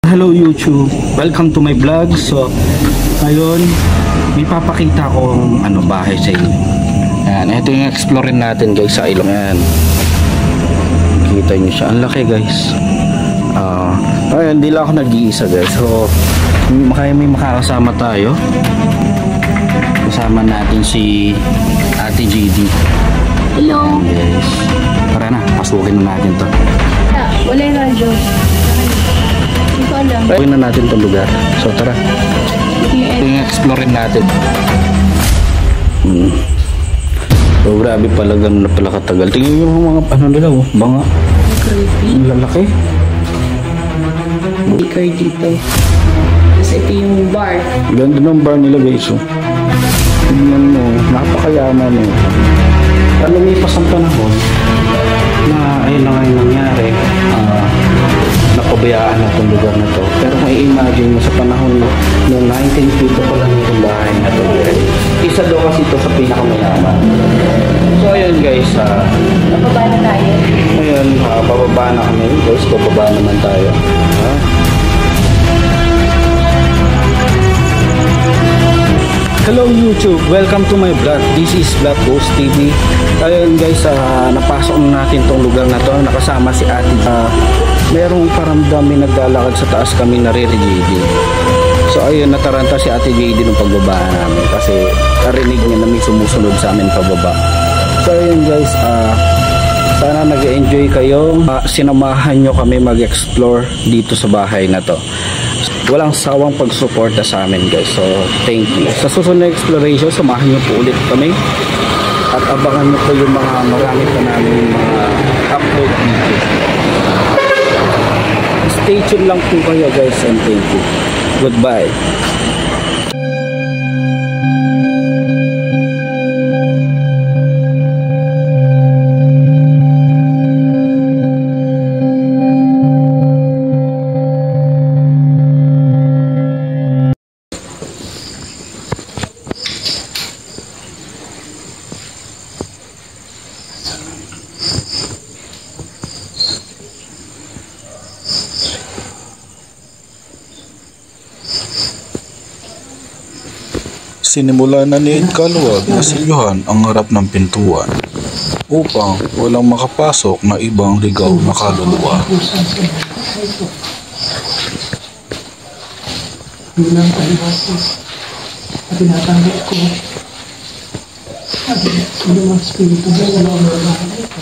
Hello YouTube, welcome to my vlog. So ngayon may papakita akong bahay sa inyo. Ayan, ito yung explorein natin guys sa ilong. Ayan, kita nyo siya, ang laki guys. Ayan, hindi lang ako nag-iisa guys. So may makakasama tayo. Kasama natin si Ate JD. Hello. Yes. Tara na, pasukin na natin to. Wala yung radyo. Hindi ko alam. Pasukin na natin itong lugar. So tara, ito yung explorein natin. So grabe pala, ganun na pala katagal. Tingnan yung mga nila, banga. Ang lalaki. Sticker dito. Tapos ito yung bar. Ganda ng bar nila guys. Tingnan mo, napakayaman mo. Lumipas ang panahon na ayun lang ay nangyari, napabayaan na itong lugar na to. Pero kung i-imagine mo sa panahon noong 1950 pa lang itong bahay na to, isa daw kasi ito sa pinakamayaman. So ayun guys, Napaba na tayo. ayun, bababa na kami guys, bababa naman tayo. Hello YouTube, welcome to my vlog. This is Vlog Ghost TV. Ayun guys, napasok na natin tong lugar na to. Nakasama si Ate. Merong paramdam, may naglalakad sa taas kami naririnig. So ayun, nataranta si Ate JD nung pagbaba namin kasi narinig niya na may sumusunod sa amin pababa. So ayun guys, sana nag-enjoy kayo. Sinamahan nyo kami mag-explore dito sa bahay na to. Walang sawang pagsuporta sa amin guys. So thank you. Sa susunod na exploration, samahan nyo po ulit kami. At abangan nyo po yung mga marami pa namin mga upload videos. Stay tuned lang po kayo guys, and thank you. Goodbye. Sinimula na ni Ed Kaluwag na silyuhan ang harap ng pintuan upang walang makapasok na ibang ligaw na kaluluwa. Bilang kalibati na tinatanggap ko at yung spirito na wala ang babahan ito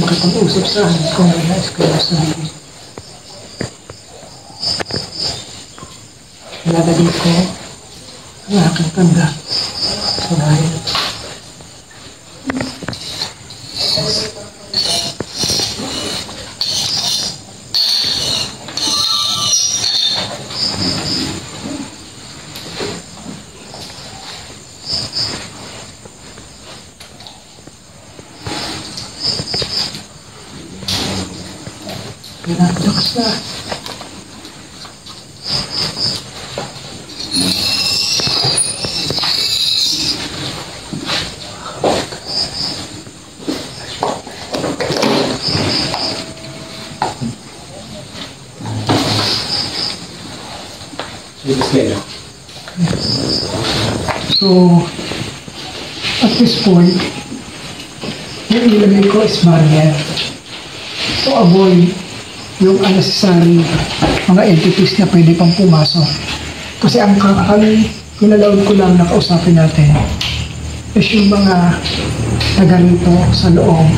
makipag-usap sa akin kung nais ko na sa akin. Ilalagay ko ang aking tanda sa bahay. Pinagdakas na. So, at this point, yung ilagay ko is barrier. So, avoid yung unnecessary mga entities na pwede pang pumasok. Kasi ang pinalawag ko lang na kausapin natin is yung mga taga rito sa loob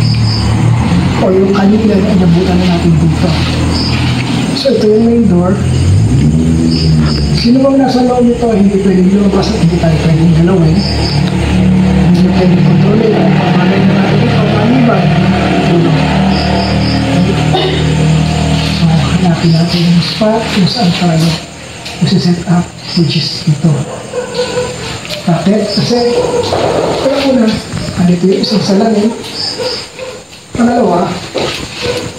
o yung kanila na inabutan na natin dito. So, ito yung main door. Sino bang nasa loob nito, hindi pwedeng lumabas at hindi tayo pwedeng galawin. Hindi na pwedeng kontrolin. Pamalay na natin ito, paniban. So, hanapin natin yung spot kung saan tayo set up, which is ito. Bakit? Kasi, kaya una, andito yung isang salamin. Pangalawa,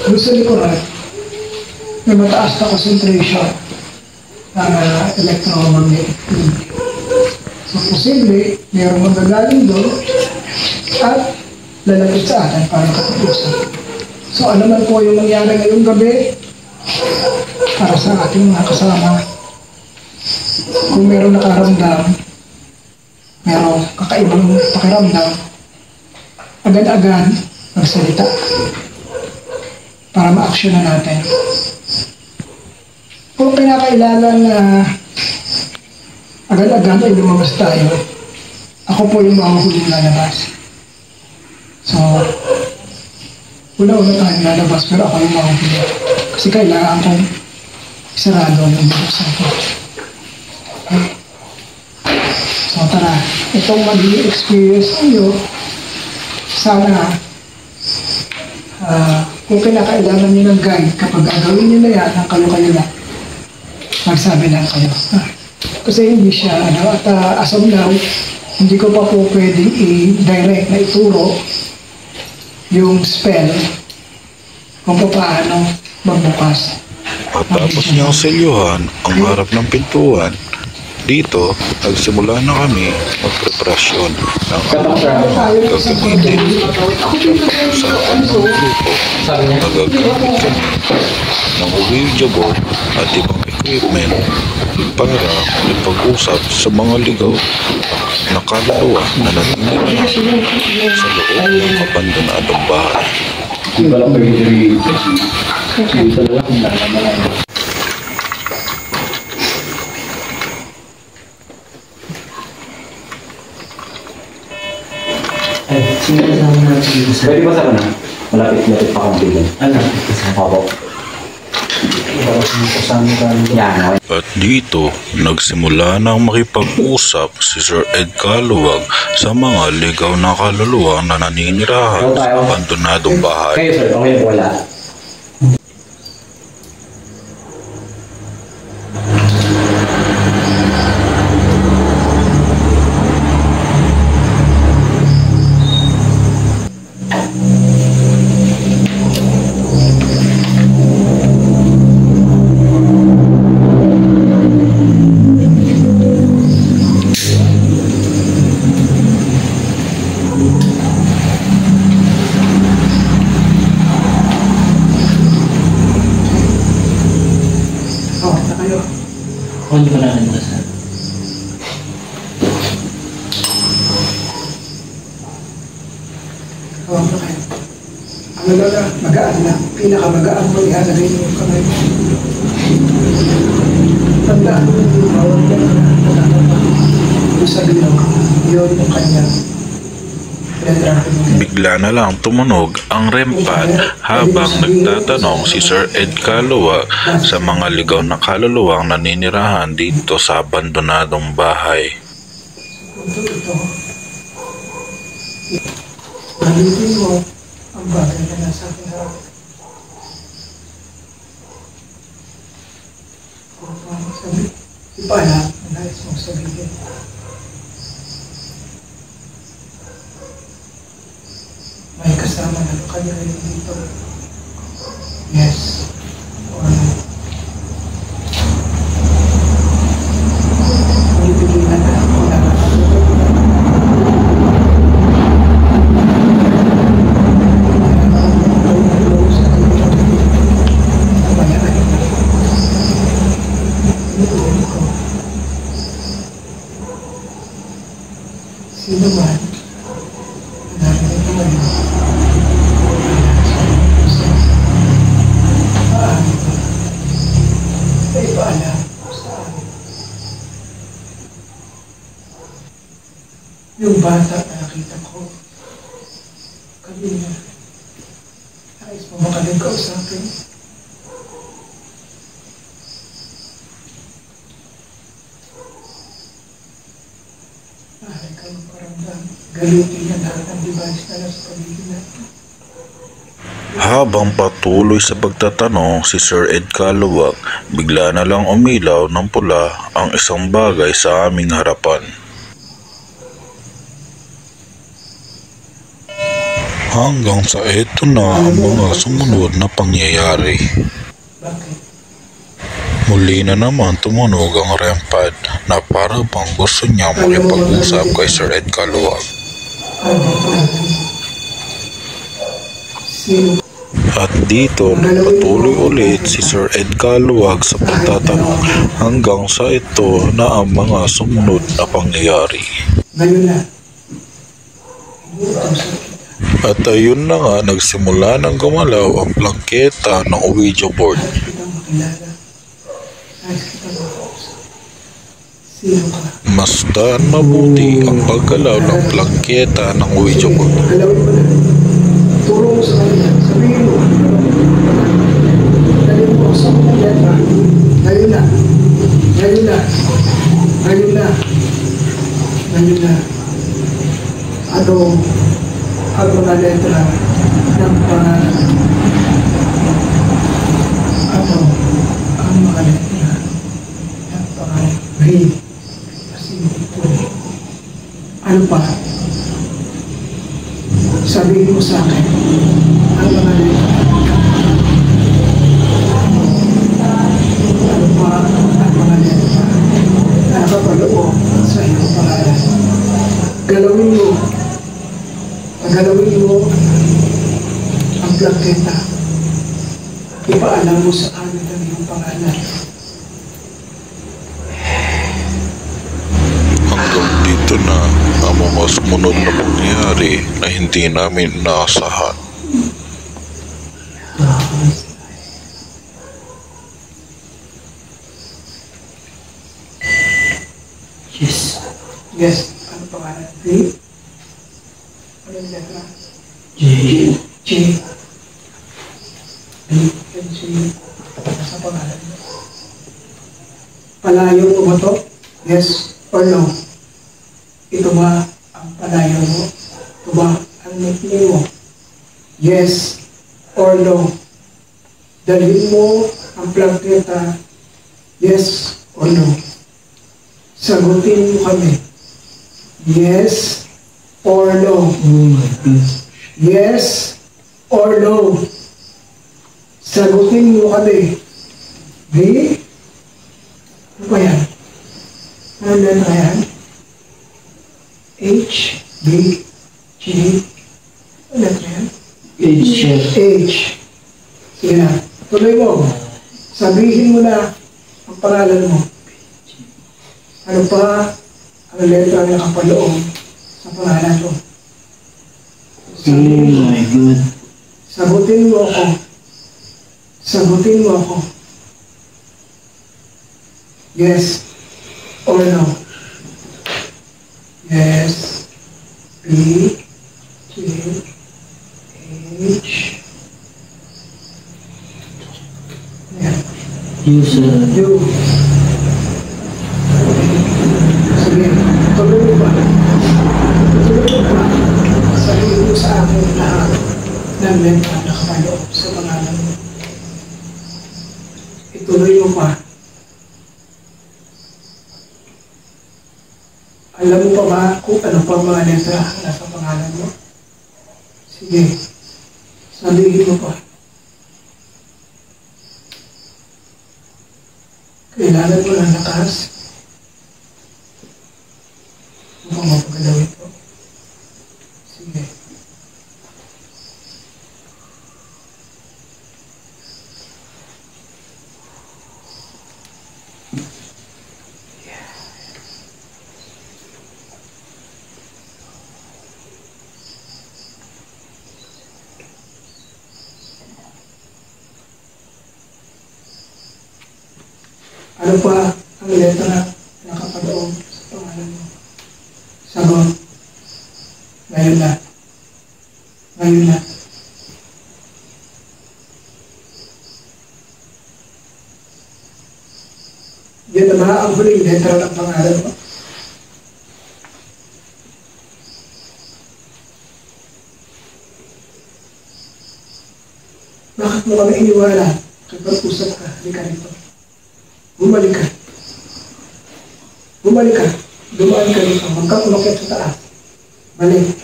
doon sa likuran, may mataas na concentration electromagnetic field. So, posible, mayroong magagaling doon at lalapit sa atin para katapusan. So, ano man po yung nangyari ngayong gabi, para sa ating mga kasama. Kung meron nakaramdam, meron kakaibang pakiramdam, agad-agad magsalita para ma-action na natin. Kung pinakailangan na agad-agad ay lumabas tayo, ako po yung mahuhuling lalabas. So, una-una tayo lalabas pero ako yung mahuhuli. Kasi kailangan kong isarado yung buksan ko. Okay? So tara, itong magiging experience ninyo, sana kung kinakailangan nyo ng guide, kapag gagawin nyo na yan, ang kayo-kayo na, magsabi lang kayo. Kasi hindi siya, at as of now, hindi ko pa po pwedeng i-direct na ituro yung spell kung paano magbukas. Matapos niyang selyuhan ang harap ng pintuan, dito nagsimula na kami magpreparasyon ng gagamitin sa harapan ng grupo. Nagagamit kami ng audio board at ibang equipment para ipag-usap sa mga ligaw na kaluluwa na naninirahan sa loob ng abandonadong bahay. Pwede ba sa kanan? Malapit-lapit pa kang bigyan. Malapit pa sa kapo. Yan, At dito, nagsimula nang makipag-usap si Sir Ed Kaluwag sa mga ligaw na kaluluwa na naninirahan sa abandonadong bahay. kayo sir, okay na po wala. Na kayo. Hindi ko na nandun sir. Na kayo. Ano na, magaan na. Pinakamagaan mo, ihalagay mo yung kamay mo. Tandaan mo yung bawang yan na nananapa. Yung sa bilog, yun yung kanyang Bigla na lang tumunog ang REM pad habang nagtatanong si Sir Ed Kaluwag sa mga ligaw na kaluluwang naninirahan dito sa abandonadong bahay. ito. Gamitin mo ang bagay na nasa aking harap. Kung paano sabi, ipala ang nais mong sabihin. May kasama na kanya rin dito. Yes. Or no. Pinipigilan na ako na sino man narinig mo ngayon paano ba ay paalam sa amin yung bata na nakita ko kanina nais mo makaling kausapin ay ka magparamdam galutin niya lahat ng device na nasa paligid natin. Habang patuloy sa pagtatanong si Sir Ed Kaluwag, bigla na lang umilaw ng pula ang isang bagay sa aming harapan. Hanggang sa eto na ang mga sumunod na pangyayari. Bakit? Muli na naman tumunog ang REM pad na para bang gusto niya makipag-usap kay Sir Ed Kaluwag. Sino? At dito nagpatuloy ulit si Sir Ed Caluwag sa pagtatanong hanggang sa ito na ang mga sumunod na pangyayari. Ngayon na. At ayun na nga, nagsimula ng gumalaw ang plangketa ng Ouija board. Nais kitang makilala. Nais kitang makausap. Sino ka? Masdan mabuti ang paggalaw ng plangketa ng Ouija board. Galawin mo na. Turo mo sa kanila. Sabihin mo. Dalhin mo sa mga letra. Ngayon na. Ngayon na. Ngayon na. Ngayon na. Ang mga letra ng pangalan. Ang mga letra ng pangalan. Read. Kasi ito. Ano pa? Sabihin mo sa akin ang mga letra. Ano pa ang mga letra na nakapaloob sa iyong pangalan. Galawin mo ang plangketa. Ipaalam mo sa amin ang iyong pangalan. Hanggang dito na ang mga sumunod na pangyayari na hindi namin inaasahan. Yes. Ano pangalan? V? Ano yung letra? J. B and C. Sa pangalan mo. Palayo mo ba to? Yes or no? Ito ba ang palayo mo? Ito ba ang nickname mo? Yes or no? Dalhin mo ang plangketa. Yes or no? Sagutin mo kami. Yes or no? Yes or no? Sagutin mo kami. B? Ano ba yan? Ano letra yan? H, B, G. Ano letra yan? H. Sige na. Tuloy mo. Sabihin mo na ang pangalan mo. Ano pa ang letra na nakapaloob sa pangalan mo? Sagutin mo ako. Sagutin mo ako. Yes or no? Yes. B, G, H. Yeah. You. Sige, tuloy mo ba? Sabihin mo sa akin lahat ng letra na nakapaloob sa pangalan mo. Ituloy mo pa. Alam mo pa ba kung ano pa mga letra na sa pangalan mo? Sige, sabihin mo pa. Kailangan mo ng lakas. Mukhang mapagalaw ito. Sige. Ano pa ang letra na nakapaloob sa pangalan mo? Sagot. Ngayon na. Ngayon na. Yan na ba ang huling letra ng pangalan mo? Bakit mo kami iniwala? Kapag-usap ka, hindi ka rito. Bumalik ka. Bumalik ka. Dumaan ka rito. Huwag ka umakyat sa taas. Balik.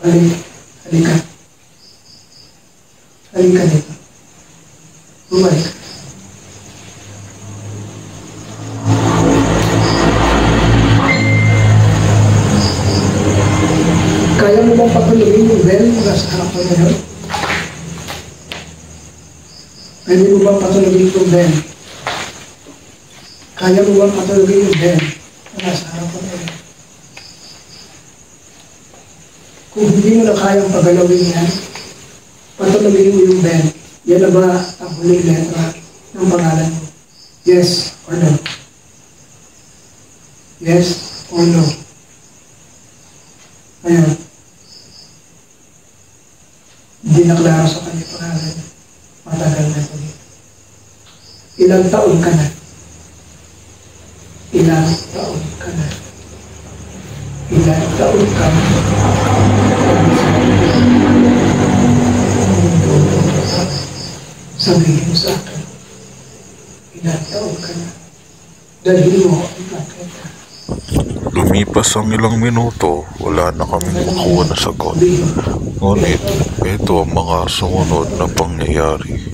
Balik. Halika. Halika dito. Bumalik ka. Kaya mo bang patuloyin yung bell mula sa harap ko ngayon? Pwede mo bang patulogin yung Ben? Kaya mo bang patulogin yung Ben? Wala sa harapan mo. Kung hindi mo na kayang pagalawin yan, patulogin mo yung Ben. Yan na ba ang huling letra ng pangalan mo? Yes or no? Yes or no? Ngayon, hindi na klaro sa kanya pangalan. Matagal na ito. Ilang taon ka na? Ilang taon ka na? Ilang taon ka na? Sabihin mo sa akin, ilang taon ka na? Dahil mo ang nakita. Lumipas ang ilang minuto, wala na kaming makuha na sagot. Ngunit, ito ang mga sumunod na pangyayari.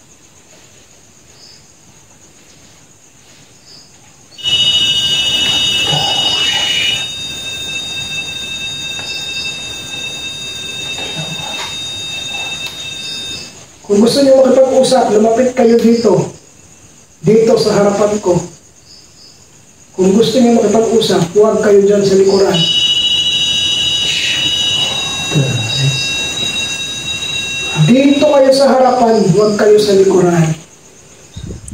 Kung gusto niyo makipag-usap, lumapit kayo dito. Dito sa harapan ko. Kung gusto niyo makipag-usap, huwag kayo dyan sa likuran. Dito kayo sa harapan, huwag kayo sa likuran.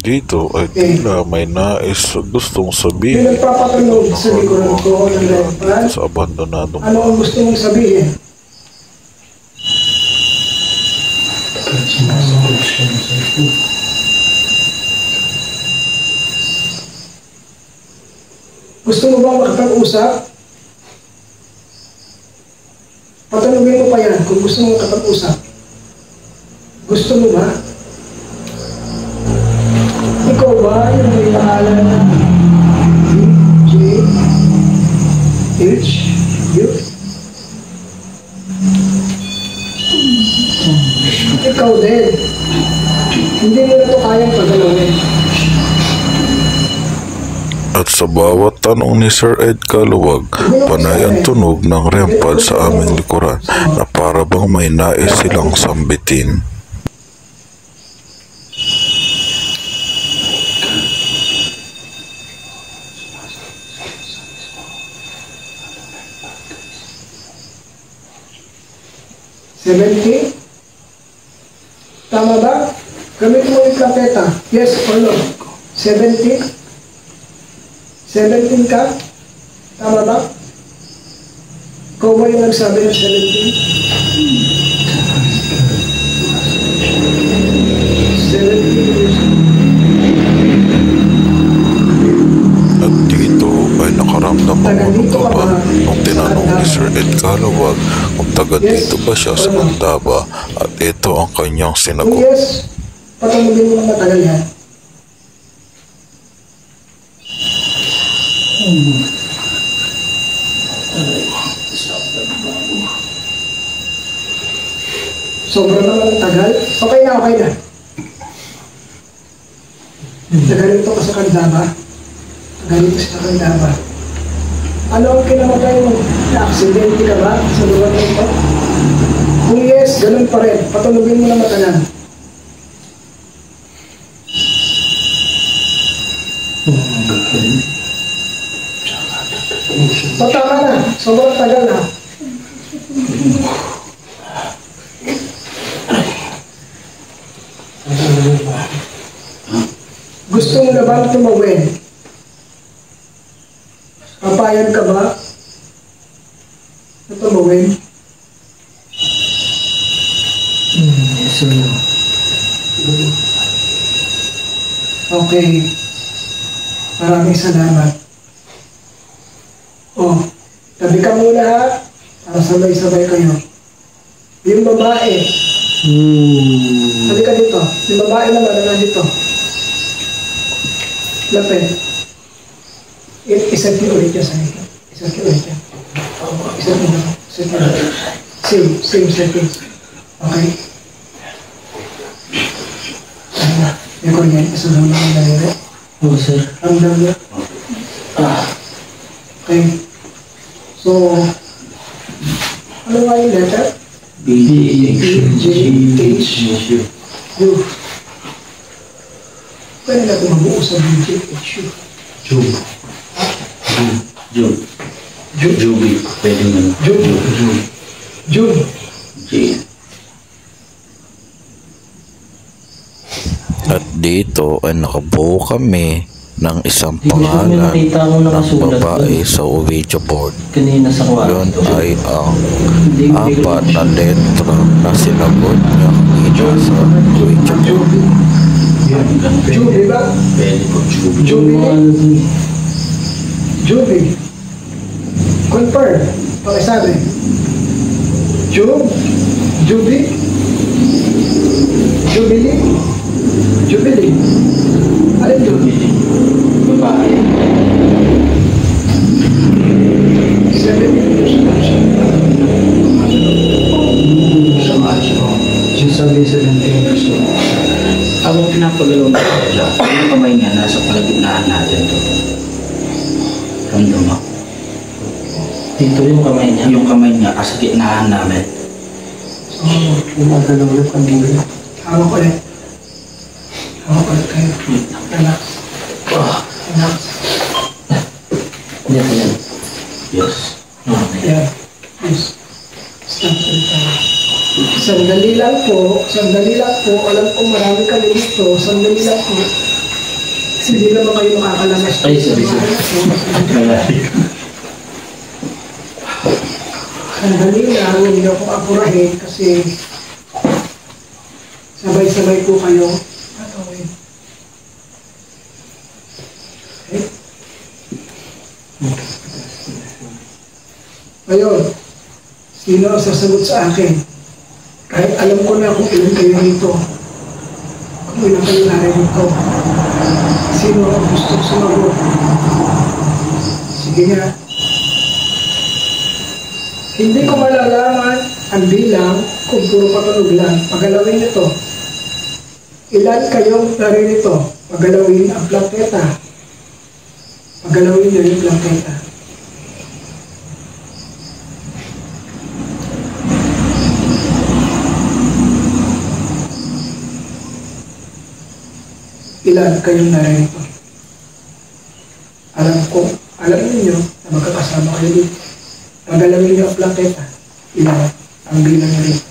Dito ay tila may nais gustong Yung sabihin nagpapatunog sa likuran ko ng lepan, sa abandonadong ano ang gusto mong sabihin? Gusto mo ba makapag-usap? Patanungin mo pa yan kung gusto mo makapag-usap. Gusto mo ba? Ikaw ba yung may pangalan na J H U? Ikaw din. Hindi mo na ito kayang pagalawin. At sa bawat tanong ni Sir Ed Kaluwag, panay ang tunog ng rempad sa aming likuran na para bang may nais silang sambitin. $70? Tama ba? Gamitin mo yung plaketa. Yes or no? 70? 17 ka? Tama ba? Ikaw ba yung nagsabi ng 17? At dito ay nakaramdam ang ano ka ba nung tinanong ni Sir Ed Kaluwag kung taga dito ba siya sa Mandaba at ito ang kanyang Kung sinagot. yes, patanggalin mo ng matagal yan. Sobrang naman ang tagal. Okay na, okay na. Tagalito ka sa Candaba. Tagalito sa Candaba. Ano ang kinamatay mo? Na-aksidente ka ba sa lugar na ito? Kung yes, ganun pa rin. Patulogin mo na matagal. So, tama na. Sobrang tagal na. Gusto mo na bang tumawin? Papayag ka ba na tumawin? Okay. Maraming salamat. Oh, tabi ka muna ha, para sabay-sabay kayo. Yung babae, tabi ka dito. Yung babae naman na dito. Lapit. Isang ulit yan sa ito. Isang ulit yan. Isang ulit. Same settings. Okay? Ayan. Yung kuryente, sunod na ang daliri. Oo, sir. Ang daliri. Okay. So, ano nga yung letter? B-J-H-U. Pwede na ito mag-uusap ng JHU. Jube. Jube. Jube. Pwede mo. Jube. J. At dito ay nakabuo kami ng isang Hindi ko pangalan nakita mo ng nakasulat babae doon. sa Ouija board. Kanina sa Yun kwarto. ay ang Hindi ko apat na letra na sinagot niya kanina sa Ouija board. Jube ba? Pwede po. Jube. Jube. Confirm. Pakisabi. Jubilee. Alin Jubilee? Babae. 7 years na siya. Sa March. Siya sabi 17 years old. Habang pinapagalaw na siya, yung kamay niya nasa kalagitnaan natin to. Ramdam mo? Dito yung kamay niya? Yung kamay niya, sa gitnaan namin. So, gumagalaw ulit ang buhay. Hawak ulit. Hawak ulit kayo. Relax. Relax. Yan. Yes. Okay. Yeah. Please. Stop ulit tayo. Sandali lang po. Alam ko marami kami dito. Sandali lang po. Hindi naman kayo makakalabas. Ay, sorry. Sandali lang. Hindi ako apurahin kasi sabay-sabay po kayo. Okay. Ngayon, sino ang sasagot sa akin? Kahit alam ko na kung ilan kayo rito. Kung ilan kayo narito. Sino ang gustong sumagot? Sige nga. Hindi ko malalaman ang bilang kung puro patunog lang. Pagalawin nito. Ilan kayong naririto? Pagalawin ang plaketa. Pagalawin nyo yung plaketa. Ilan kayong naririto? Alam niyo na magkakasama kayo dito. Pagalawin niyo ang plaketa. Ilan ang bilang niyo rito?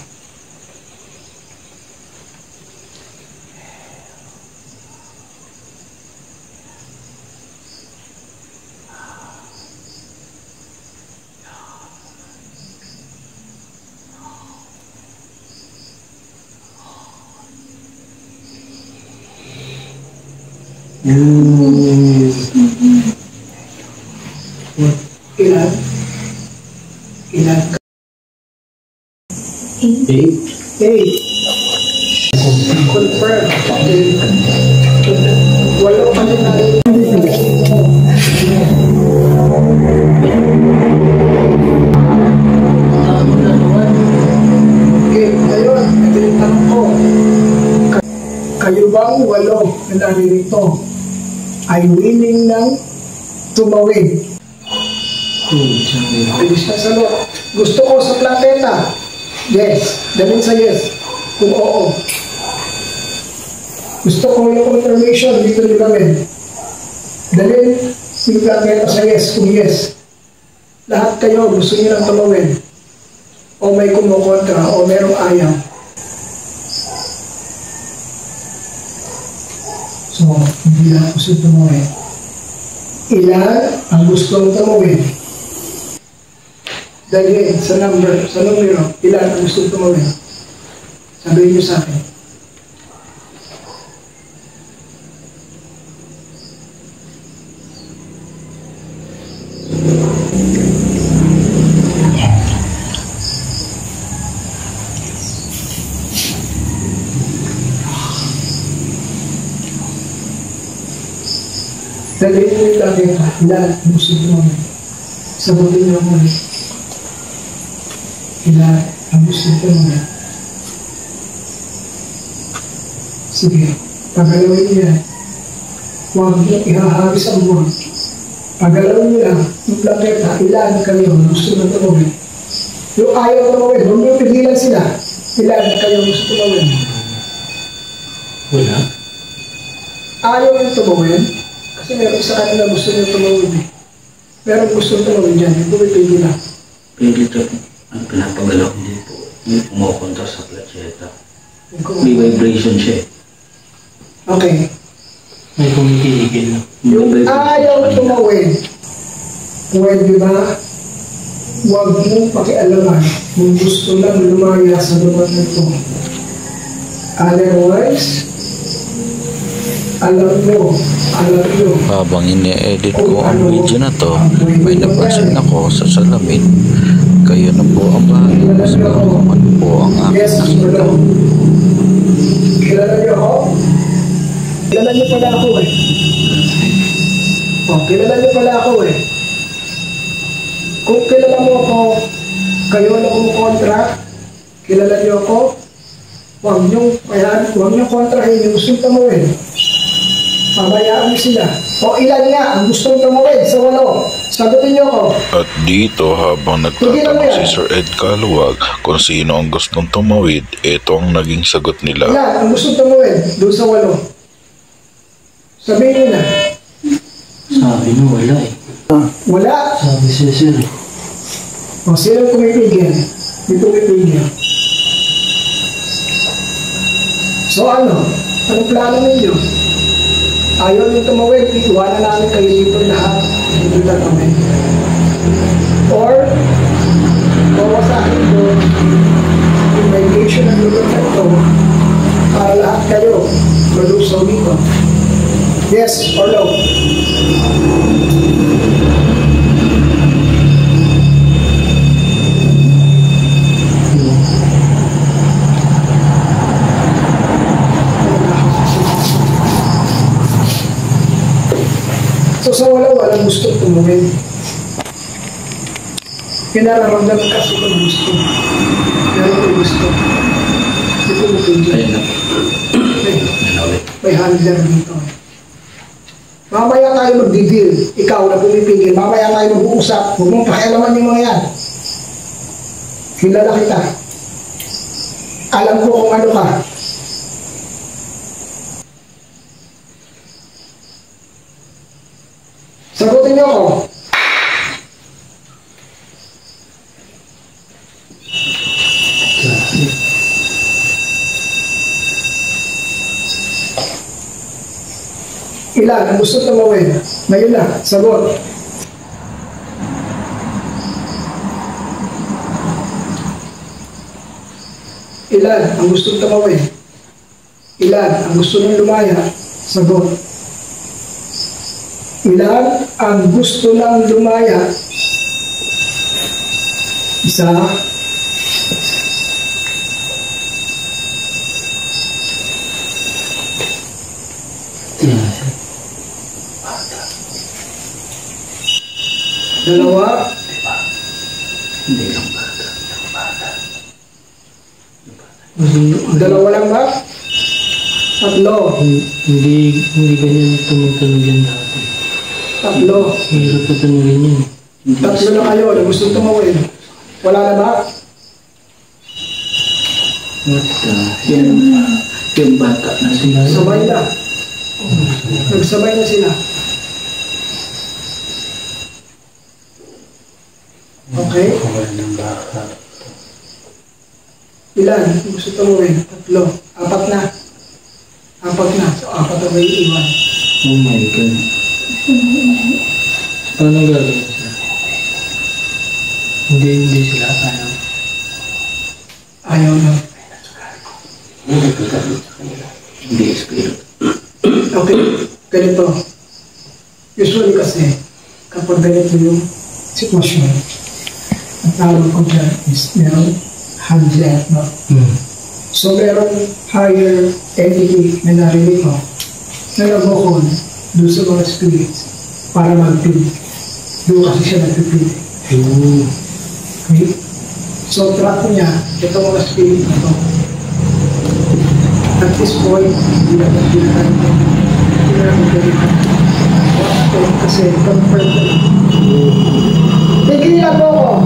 Ilan? Ilan? 8. Confirm. Wala pa rin na. Okay, ngayon, ito yung tanong ko. Kayo bang 8 na naririto ay willing nang tumawid? Bilis na sagot. Gusto ko sa plaketa. Yes. Dalhin sa yes. Kung oo. Gusto ko yung confirmation dito ni Ramen. Dalhin yung plaketa sa yes. Kung yes. Lahat kayo gusto niyo nang tumawid. O may kumukontra o merong ayaw. So, hindi lang gusto tumawid. Ilan ang gustong tumawid? Dahil sa numero, ilan ang gustong tumawid? Sabihin niyo sa akin. Dahil yung lagi ka, ilan ang gustong tumawid? Sagutin niyo ako ulit. Ilan ang gusto ko muna. Sige, pagalawin niyo yan. Huwag niyo ihahagis ang buwan. Pagalawin niyo lang yung plaketa, ilan kayo gusto na tumawid. Yung ayaw tumawid, huwag niyo pigilan sila. Ilan kayo gusto tumawid. Wala. ayaw yung tumawid. Kasi meron sa kanila gusto niya tumawid eh. Meron gusto tumawid dyan, hindi pumipigil na. Pili ito, ang pinapagalaw hindi po. Hindi pumukontra sa plancheta. May vibration siya eh. Okay. May kumikigil. Yung ayaw tumawid, pwede ba huwag mong pakialaman kung gusto lang lumaya sa lugar na ito. Otherwise, alam nyo, Habang ini-edit ko ang video na to, may napansin ako sa salamin. Kayo na po ang bahala sa kung ano po ang aking yes, nakita. kilala nyo ako? Kilala nyo pala ako eh. Oh, kilala nyo pala ako eh. Kung kilala mo ako, kayo na kumukontra, kilala nyo ako, huwag nyo kontrahin yung gustong tumawid. Pabayaan nyo sila. O ilan nga ang gustong tumawid sa 8? Sagutin nyo ako. At dito habang nagtatanong si Sir Ed Kaluwag kung sino ang gustong tumawid, ito ang naging sagot nila. Ilan ang gustong tumawid doon sa 8? Sabihin nyo na. Sabi mo wala eh. Wala. Sabi siya sir. O sino kumipigil? May kumipigil. So ano? Anong plano ninyo? Ayaw yung tumawid, iwanan namin kayo dito lahat. Hindi na kami. Or, bawa sa akin doon, yung vacation ng lugar na ito, para lahat kayo malusaw dito. Yes or no? So sa walang gusto tumawid. Kinararamdaman kasi kung gusto. Pero kung gusto. Hindi ko mapigil. Ayun na po. May handler dito. Mamaya tayo magdidil. Ikaw na pumipigil. Mamaya tayo mag-uusap. Huwag mong pakialaman yung mga yan. Kilala kita. Alam ko kung ano ka. Sagutin niyo ako. Ilan ang gusto tumawid? Ngayon na, sagot. Ilan ang gusto tumawid? Ilan ang gusto nang lumaya? Sagot. Ilan ang gusto lang lumaya? Isa. Dalawa. Hindi lang bata. Dalawa lang ba? Tatlo. Hindi ganyan tumutulog yan dati. Tatlo. Hirap pa tanungin yun. Tatlo na kayo na gusto tumawid. Wala na ba? Yung bata na sila. Sabay na. Nagsabay na sila. Okay? Ilan? Gusto tumawid? Tatlo. Apat na. So, apat na may iwan. Oh my God. Paano gagawin sila? Hindi sila ayaw. Ayaw na. Hindi spirit. Okay. Ganito. Usually kasi, kapag ganito yung sitwasyon, ang tawag ko dyan is meron handler, no? So, meron higher entity na narinig ko na nag-o-on doon sa mga spirits para mag-feed. Doon kasi siya nag-feed. Okay? So, track niya, itong mga spirit na to. At this point, hindi na nag-feed. Kasi confirmed na. Tigilan mo ako.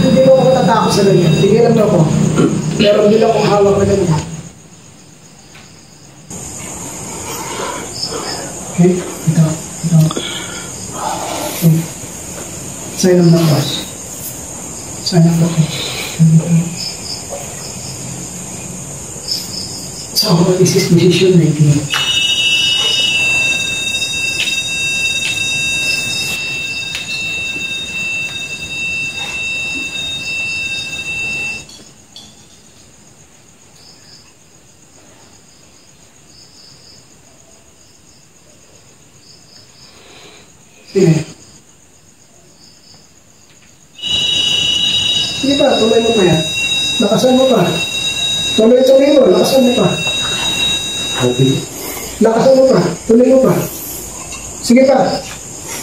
Hindi mo ako natatakot sa ganyan. Tigilan mo ako. Pero hindi lang akong hawak na ganyan. Okay, ito. Okay. Sign of the cross. Sign of the cross. So, this is decision making. Sige. Sige pa, tuloy mo pa yan. Lakasan mo pa. Tuloy mo, lakasan mo pa. Okay. Lakasan mo pa, tuloy mo pa. Sige pa.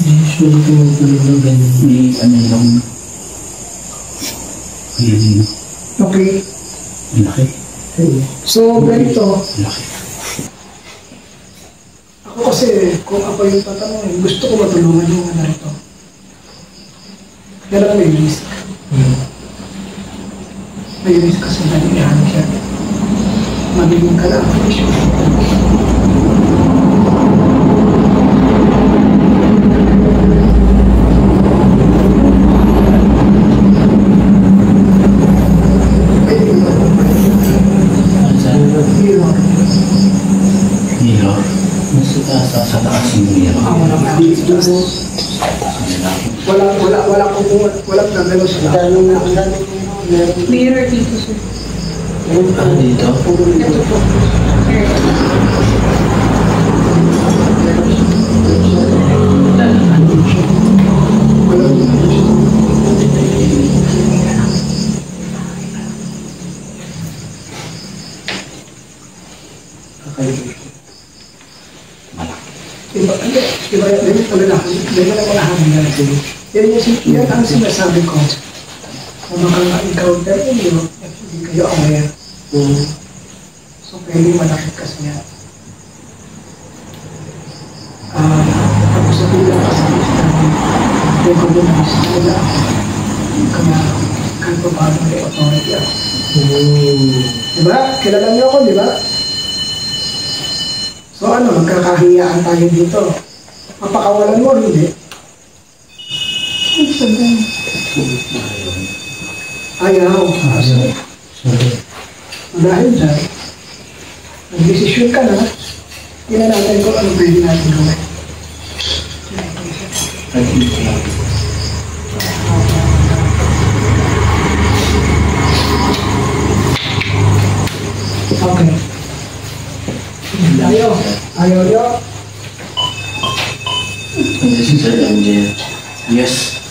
Usually tumutuloy ng ganyan. May ano lang. Ayan. Okay. Laki. So, ganito. Laki. Ako kasi, kung ako yung tatanungin, gusto ko matulungan yung ano ito. Kaya lang may risk. May risk kasi nalihan siya. Magiging ka lang. Hilo. Sa taas yung hilo. Walang nagano sa lahat. Mirror dito, sir. Dito? Ito po. Iba yan talaga. May mga hangin na ito. Yan ang sinasabi ko. Kung maka-encounter ninyo, hindi kayo aware. So, pwede malakit kasi yan. Tapos sa bilang kasi may communist nila. Kaya, kahit pa paano may authority ako. Diba? Kilala niyo ako, diba? So ano, magkakahiyaan tayo dito. Papakawalan mo, hindi? Ayaw. Dahil dyan, nag-desisyon ka na, tingnan natin kung ano pwede natin gawin. Okay. Ayaw nyo. This is Sir MJ. Yes.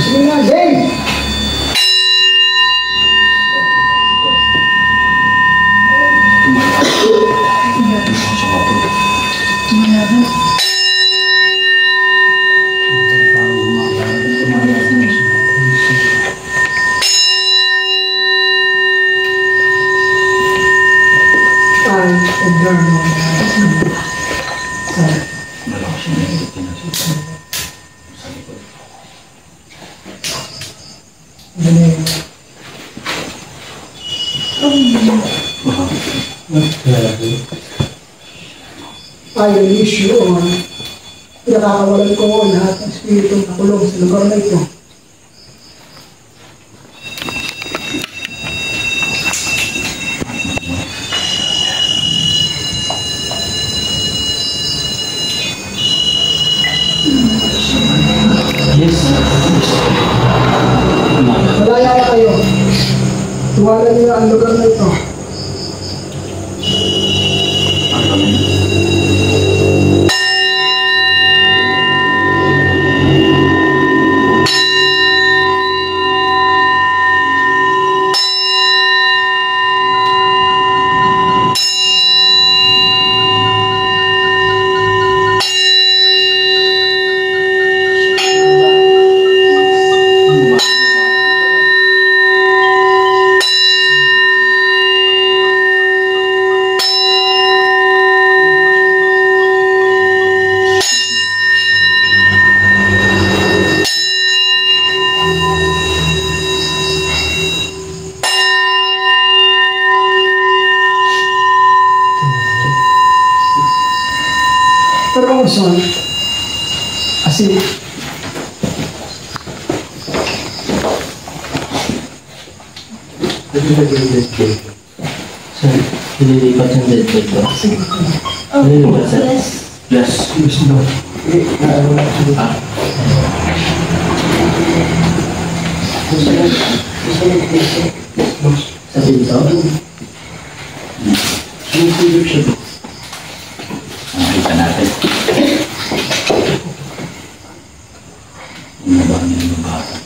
Sige nga, Zane! I release you on pinakakawalan ko lahat ng spiritong nakulong sa lugar na ito. Tuwala niyo ang lugar na ito. Pero kung son, kasi Nililipat yung dead body ba? Nililipat sa... Yes. yes no. Sa dito? Nakita natin. Yung baba niya, yung baba.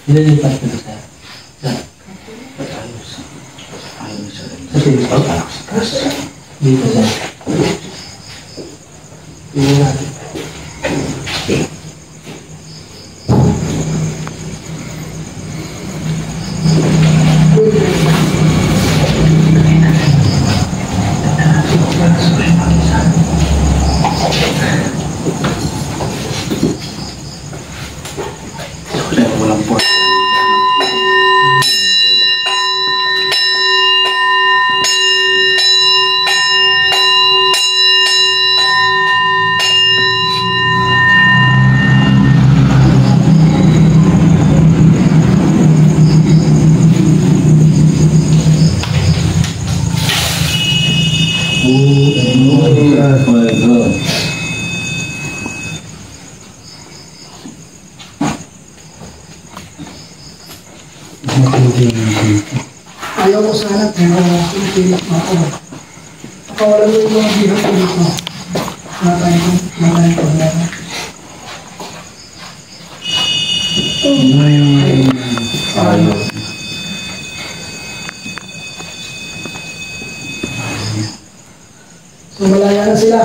Nililipat ko sa... Sa dito? Dito sa... Tingnan natin. Walang po. Oh my God. ayaw ko sana pero pinipilit mo ako. Pakawalan mo yung mga bihang ko dito. Wala tayong problema. Ayaw. So malaya na sila.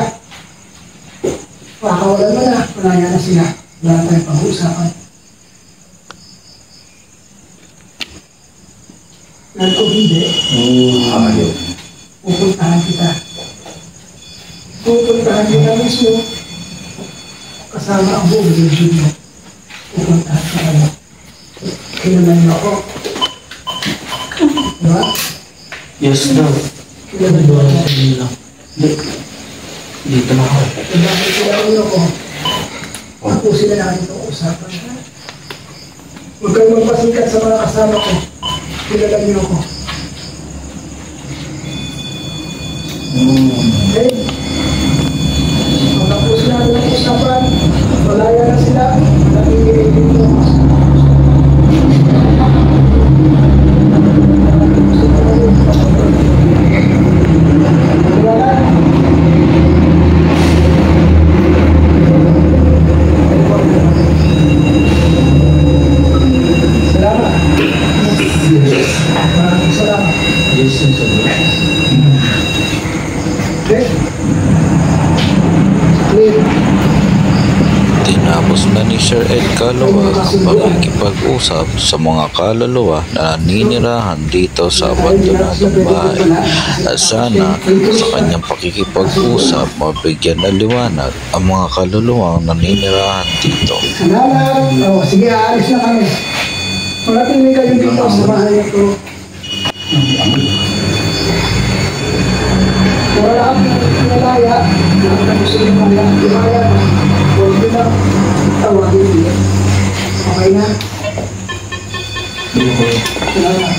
Pakawalan mo na, malaya na sila. Wala tayong pag-uusapan. Dahil kung hindi, Ayaw. pupuntahan kita. Pupuntahan kita mismo. Kasama ang buong religion mo. Pupuntahan ka kami. Kailangan niyo ako. Diba? Yes daw. Kailangan niyo ako. Dito na ako. Kung bakit kailangan niyo ako, tapusin na natin itong usapan. Huwag kayong magpasikat sa mga kasama ko. Kailangan niyo ako. Okay? Kung tapusin natin ang usapan, malaya na sila, nakikinig mo. Salamat. Maraming salamat. Yes, sir. Okay? Clear. Tinapos na ni Sir Ed Calawag ang pakikipag-usap sa mga kaluluwa na naninirahan dito sa abandonadong bahay. At sana sa kanyang pakikipag-usap mabigyan na liwanag ang mga kaluluwang naninirahan dito. Salamat. O, sige, aalis na kami. Manatili kayo dito sa bahay ito. Wala kang pinalaya. Wala kang gusto yung malaya. Huwag nyo lang tawagin niyo. Okay na? Salamat.